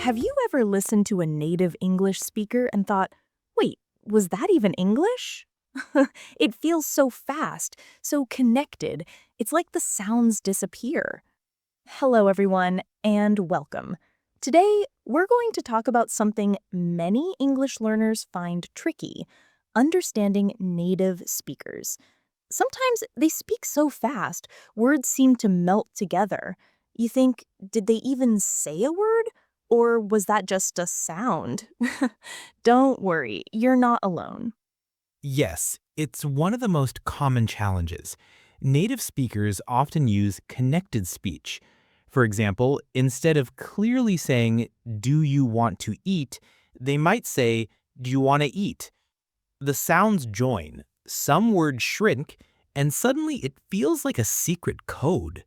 Have you ever listened to a native English speaker and thought, wait, was that even English? It feels so fast, so connected. It's like the sounds disappear. Hello, everyone, and welcome. Today, we're going to talk about something many English learners find tricky: understanding native speakers. Sometimes they speak so fast, words seem to melt together. You think, did they even say a word? Or was that just a sound? Don't worry, you're not alone. Yes, it's one of the most common challenges. Native speakers often use connected speech. For example, instead of clearly saying, "Do you want to eat?" they might say, "Do you want to eat?" The sounds join, some words shrink, and suddenly it feels like a secret code.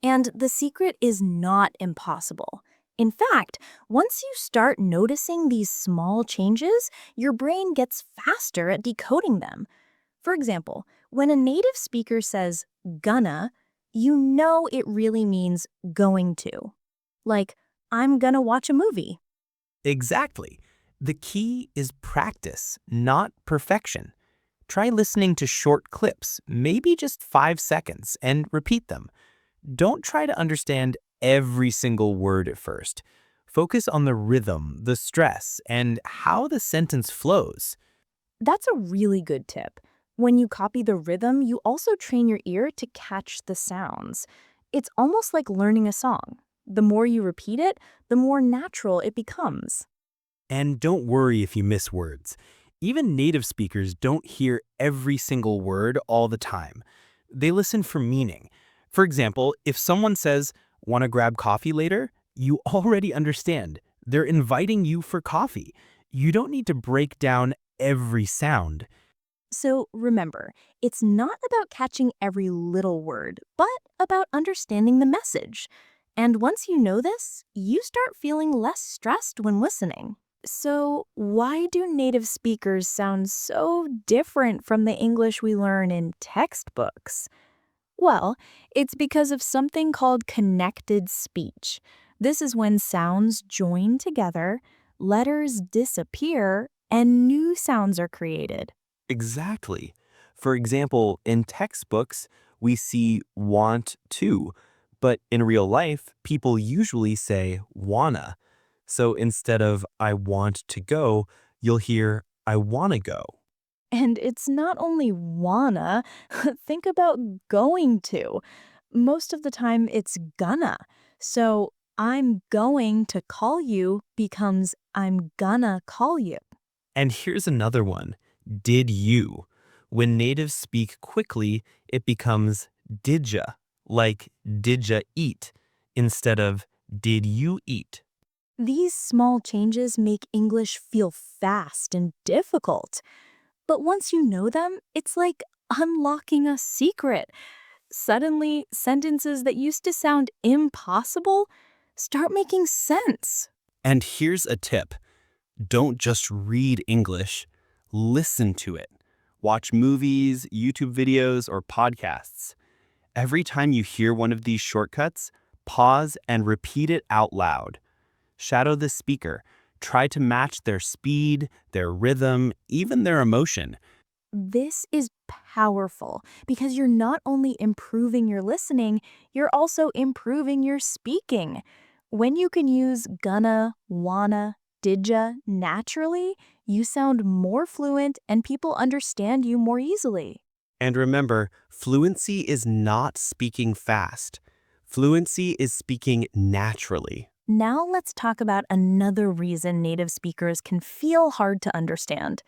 And the secret is not impossible. In fact, once you start noticing these small changes, your brain gets faster at decoding them. For example, when a native speaker says gonna, you know it really means going to. Like, I'm gonna watch a movie. Exactly. The key is practice, not perfection. Try listening to short clips, maybe just 5 seconds, and repeat them. Don't try to understand every single word at first. Focus on the rhythm, the stress, and how the sentence flows. That's a really good tip. When you copy the rhythm, you also train your ear to catch the sounds. It's almost like learning a song. The more you repeat it, the more natural it becomes. And don't worry if you miss words. Even native speakers don't hear every single word all the time. They listen for meaning. For example, if someone says, "Want to grab coffee later?" you already understand. They're inviting you for coffee. You don't need to break down every sound. So remember, it's not about catching every little word, but about understanding the message. And once you know this, you start feeling less stressed when listening. So, why do native speakers sound so different from the English we learn in textbooks? Well, it's because of something called connected speech. This is when sounds join together, letters disappear, and new sounds are created. Exactly. For example, in textbooks, we see want to, but in real life, people usually say wanna. So instead of "I want to go," you'll hear "I wanna go." And it's not only wanna, think about going to. Most of the time, it's gonna. So, I'm going to call you becomes I'm gonna call you. And here's another one. Did you? When natives speak quickly, it becomes didja, like didja eat, instead of did you eat. These small changes make English feel fast and difficult. But once you know them, it's like unlocking a secret. Suddenly, sentences that used to sound impossible start making sense. And here's a tip. Don't just read English, listen to it. Watch movies, YouTube videos, or podcasts. Every time you hear one of these shortcuts, pause and repeat it out loud. Shadow the speaker. Try to match their speed, their rhythm, even their emotion. This is powerful because you're not only improving your listening, you're also improving your speaking. When you can use gonna, wanna, didja naturally, you sound more fluent and people understand you more easily. And remember, fluency is not speaking fast. Fluency is speaking naturally. Now let's talk about another reason native speakers can feel hard to understand: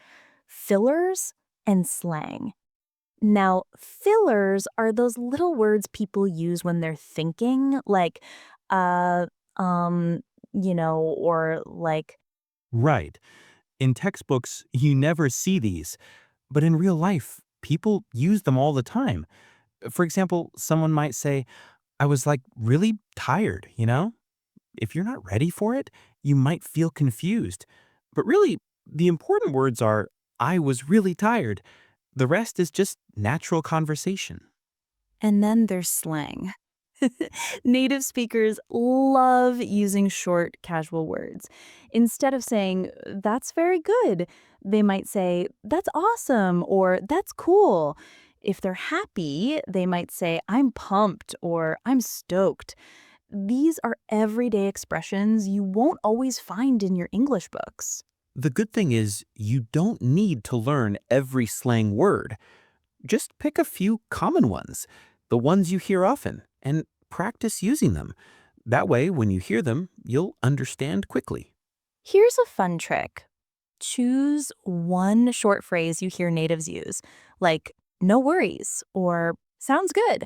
fillers and slang. Now, fillers are those little words people use when they're thinking, like, uh, um, or like, Right. In textbooks, you never see these, but in real life, people use them all the time. For example, someone might say, "I was like really tired?" If you're not ready for it, you might feel confused. But really, the important words are, "I was really tired." The rest is just natural conversation. and then there's slang. Native speakers love using short, casual words. Instead of saying, "That's very good," they might say, "That's awesome," or "That's cool." If they're happy, they might say, "I'm pumped," or "I'm stoked." These are everyday expressions you won't always find in your English books. The good thing is you don't need to learn every slang word. Just pick a few common ones, the ones you hear often, and practice using them. That way, when you hear them, you'll understand quickly. Here's a fun trick. Choose one short phrase you hear natives use, like "no worries" or "sounds good."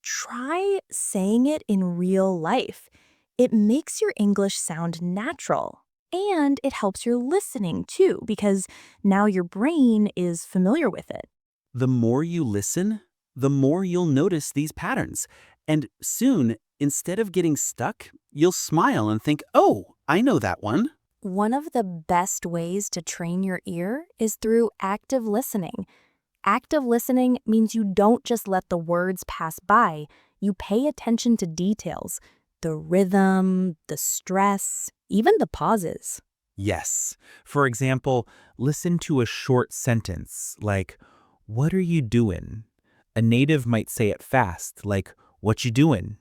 Try saying it in real life. It makes your English sound natural. And it helps your listening too, because now your brain is familiar with it. The more you listen, the more you'll notice these patterns. And soon, instead of getting stuck, you'll smile and think, oh, I know that one. One of the best ways to train your ear is through active listening. Active listening means you don't just let the words pass by, you pay attention to details, the rhythm, the stress, even the pauses. Yes. For example, listen to a short sentence like, what are you doing? A native might say it fast, like, what you doing?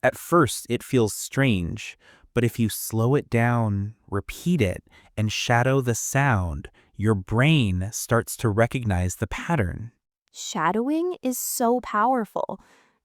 At first, it feels strange, but if you slow it down, repeat it, and shadow the sound, your brain starts to recognize the pattern. Shadowing is so powerful.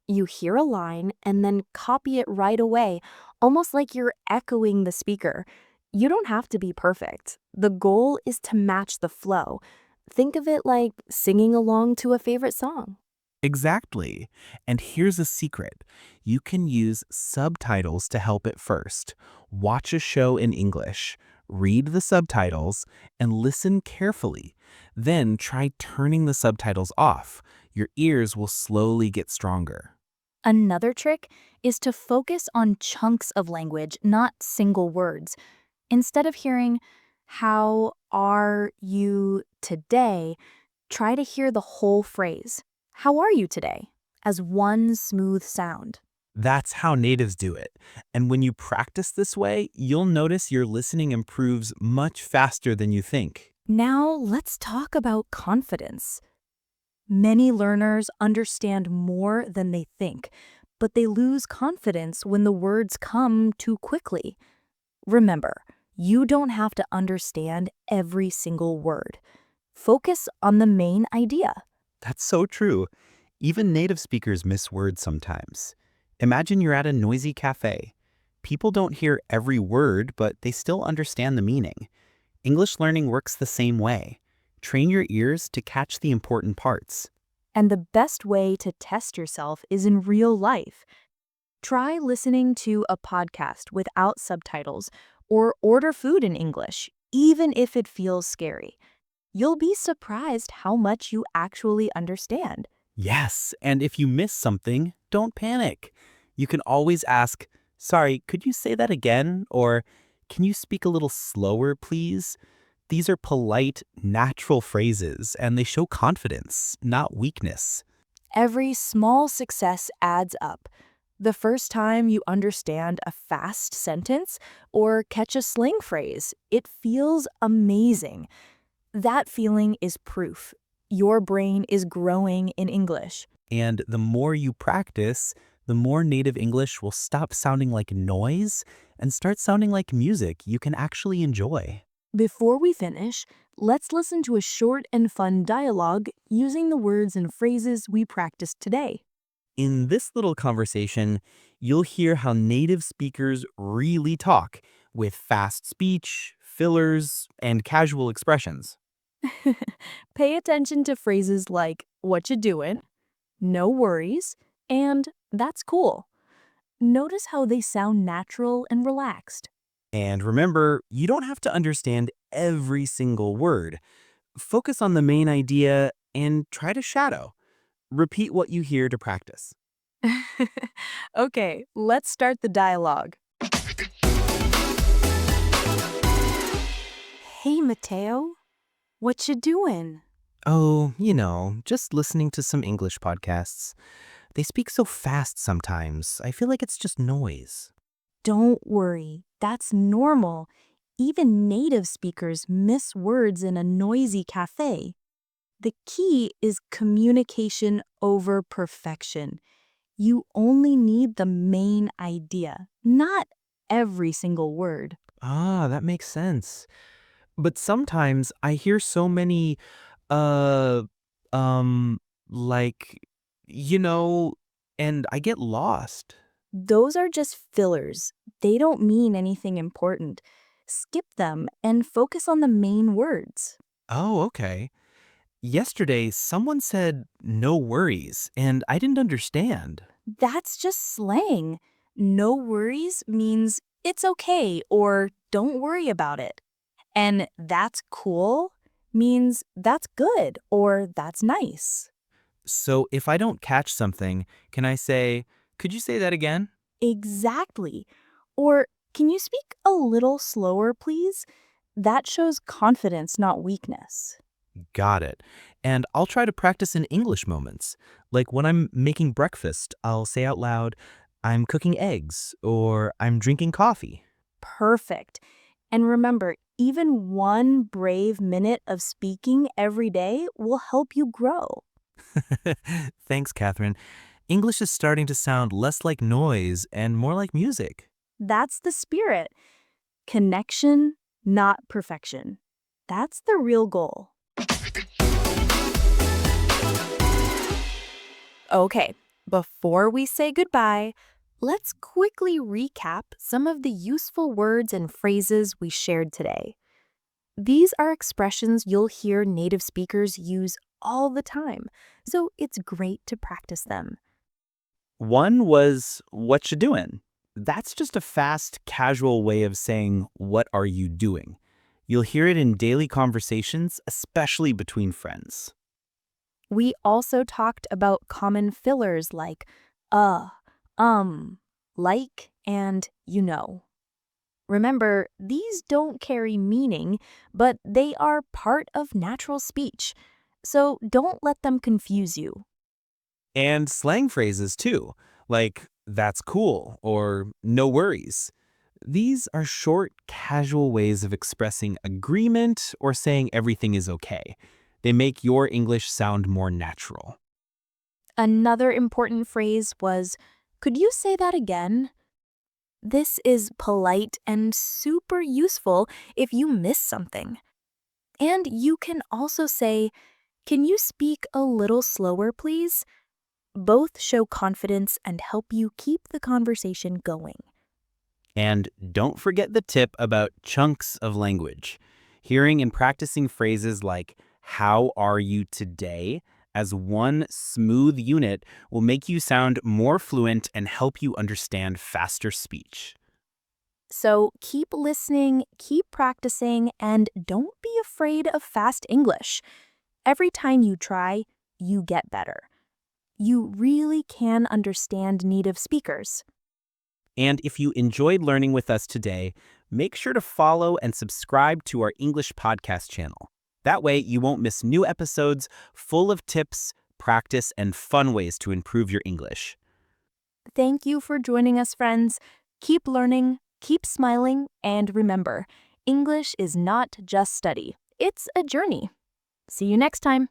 You hear a line and then copy it right away, almost like you're echoing the speaker. You don't have to be perfect. The goal is to match the flow. Think of it like singing along to a favorite song. Exactly. And here's a secret. You can use subtitles to help at first. Watch a show in English, read the subtitles, and listen carefully. Then try turning the subtitles off. Your ears will slowly get stronger. Another trick is to focus on chunks of language, not single words. Instead of hearing, "How are you today?" try to hear the whole phrase, "How are you today?" as one smooth sound. That's how natives do it. And when you practice this way, you'll notice your listening improves much faster than you think. Now let's talk about confidence. Many learners understand more than they think, but they lose confidence when the words come too quickly. Remember, you don't have to understand every single word. Focus on the main idea. That's so true. Even native speakers miss words sometimes. Imagine you're at a noisy cafe. People don't hear every word, but they still understand the meaning. English learning works the same way. Train your ears to catch the important parts. And the best way to test yourself is in real life. Try listening to a podcast without subtitles or order food in English, even if it feels scary. You'll be surprised how much you actually understand. Yes, and if you miss something, don't panic. You can always ask, sorry, could you say that again? Or can you speak a little slower, please? These are polite, natural phrases, and they show confidence, not weakness. Every small success adds up. The first time you understand a fast sentence or catch a slang phrase, it feels amazing. That feeling is proof. Your brain is growing in English. And the more you practice, the more native English will stop sounding like noise and start sounding like music you can actually enjoy. Before we finish, let's listen to a short and fun dialogue using the words and phrases we practiced today. In this little conversation, you'll hear how native speakers really talk with fast speech, fillers, and casual expressions. Pay attention to phrases like "what you doing," "no worries," and "that's cool." Notice how they sound natural and relaxed. And remember, you don't have to understand every single word. Focus on the main idea and try to shadow. Repeat what you hear to practice. Okay, let's start the dialogue. "Hey, Mateo, what you doing?" Oh, just listening to some English podcasts. They speak so fast sometimes. I feel like it's just noise. Don't worry, that's normal. Even native speakers miss words in a noisy cafe. The key is communication over perfection. You only need the main idea, not every single word. Ah, that makes sense. But sometimes I hear so many, uh, um, like, you know, and I get lost. Those are just fillers. They don't mean anything important. Skip them and focus on the main words. Oh, okay. Yesterday, someone said, no worries, and I didn't understand. That's just slang. No worries means it's okay or don't worry about it. And that's cool means that's good or that's nice. So if I don't catch something, can I say, could you say that again? Exactly. Or can you speak a little slower, please? That shows confidence, not weakness. Got it. And I'll try to practice in English moments. Like when I'm making breakfast, I'll say out loud, I'm cooking eggs, or I'm drinking coffee. Perfect. And remember, even one brave minute of speaking every day will help you grow. Thanks, Catherine. English is starting to sound less like noise and more like music. That's the spirit. Connection, not perfection. That's the real goal. Okay, before we say goodbye, let's quickly recap some of the useful words and phrases we shared today. These are expressions you'll hear native speakers use all the time, so it's great to practice them. One was, what you doing? That's just a fast, casual way of saying, what are you doing? You'll hear it in daily conversations, especially between friends. We also talked about common fillers like like, and you know. Remember, these don't carry meaning, but they are part of natural speech, so don't let them confuse you. And slang phrases too, like, that's cool, or no worries. These are short, casual ways of expressing agreement or saying everything is okay. They make your English sound more natural. Another important phrase was, could you say that again? This is polite and super useful if you miss something. And you can also say, can you speak a little slower, please? Both show confidence and help you keep the conversation going. And don't forget the tip about chunks of language. Hearing and practicing phrases like, how are you today, as one smooth unit will make you sound more fluent and help you understand faster speech. So keep listening, keep practicing, and don't be afraid of fast English. Every time you try, you get better. You really can understand native speakers. And if you enjoyed learning with us today, make sure to follow and subscribe to our English podcast channel. That way, you won't miss new episodes full of tips, practice, and fun ways to improve your English. Thank you for joining us, friends. Keep learning, keep smiling, and remember, English is not just study. It's a journey. See you next time.